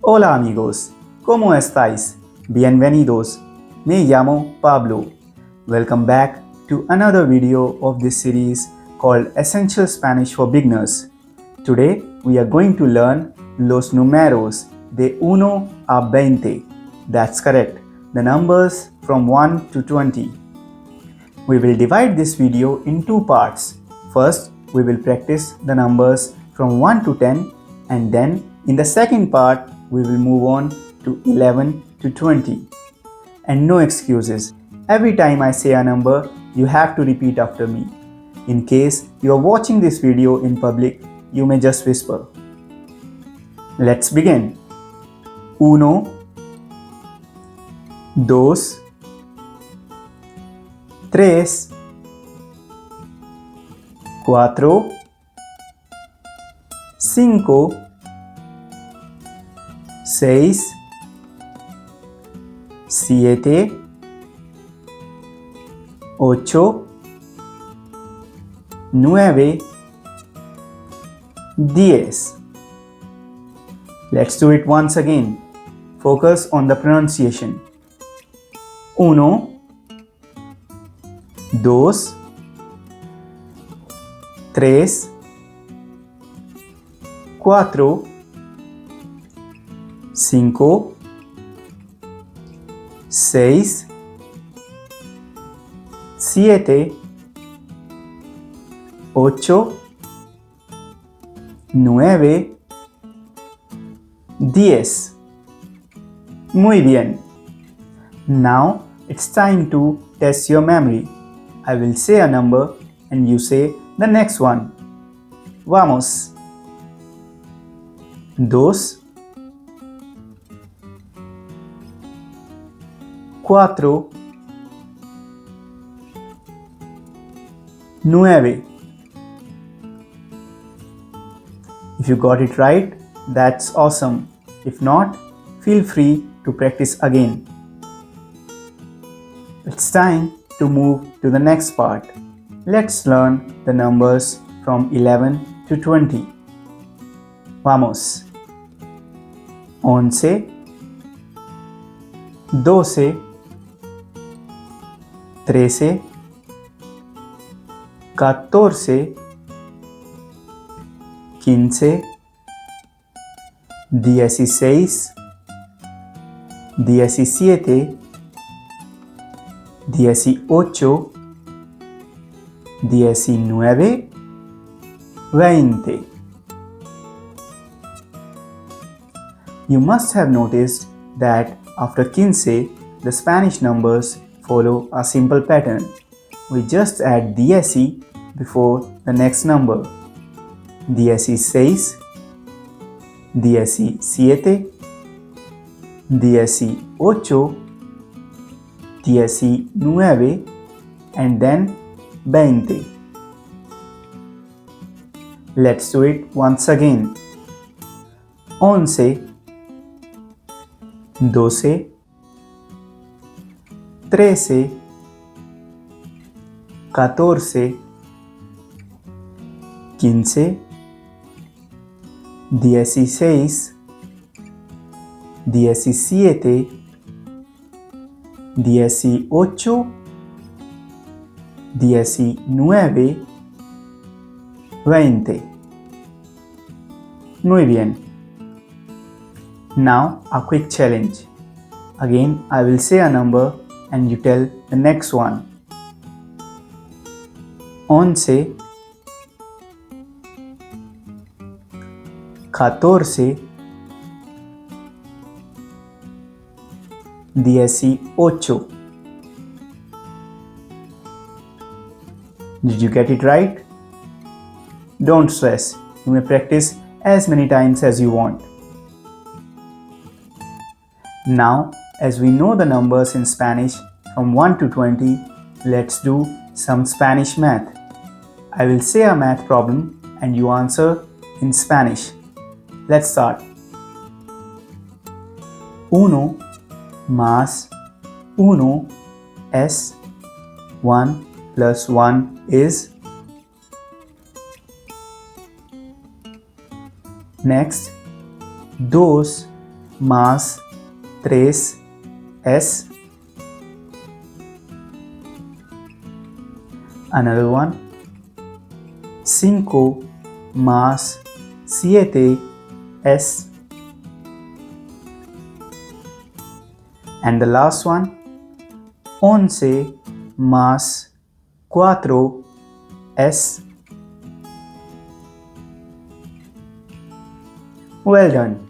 Hola amigos, ¿cómo estáis? Bienvenidos. Me llamo Pablo. Welcome back to another video of this series called Essential Spanish for Beginners. Today we are going to learn los números de 1 a 20. That's correct, the numbers from 1 to 20. We will divide this video in two parts. First, we will practice the numbers from 1 to 10, and then in the second part, we will move on to 11 to 20. And no excuses. Every time I say a number, you have to repeat after me. In case you are watching this video in public, you may just whisper. Let's begin. 1, 2, 3, 4, 5, 6, 7, 8, 9, 10. Let's do it once again. Focus on the pronunciation. 1, 2, 3, 4, 5, 6, 7, 8, 9, 10. Muy bien. Now it's time to test your memory. I will say a number and you say the next one. Vamos. 2, 4, 9. If you got it right, that's awesome. If not, feel free to practice again. It's time to move to the next part. Let's learn the numbers from 11 to 20. Vamos. 11, 12, 13, 14, 15, 16, 17, 18, 19, 20. You must have noticed that after 15, the Spanish numbers follow a simple pattern. We just add 16 before the next number. 16, 17, 18, 19, and then 20. Let's do it once again. 11, 12, 13, 14, 15, 16, 17, 18, 19, 20. Muy bien. Now a quick challenge. Again, I will say a number and you tell the next one. 11, 14, 18. Did you get it right? Don't stress. You may practice as many times as you want. Now, as we know the numbers in Spanish from 1 to 20, let's do some Spanish math. I will say a math problem and you answer in Spanish. Let's start. 1 más 1 es 1 plus 1 is Next, dos más tres es. Another one, cinco más siete es. And the last one, once más cuatro es. Well done.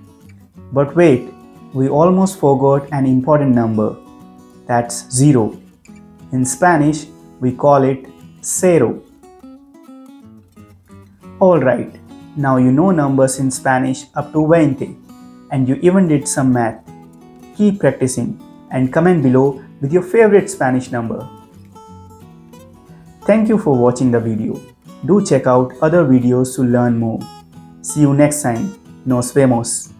But wait, we almost forgot an important number. That's 0. In Spanish, we call it cero. Alright, now you know numbers in Spanish up to 20 and you even did some math. Keep practicing and comment below with your favorite Spanish number. Thank you for watching the video. Do check out other videos to learn more. See you next time. Nos vemos.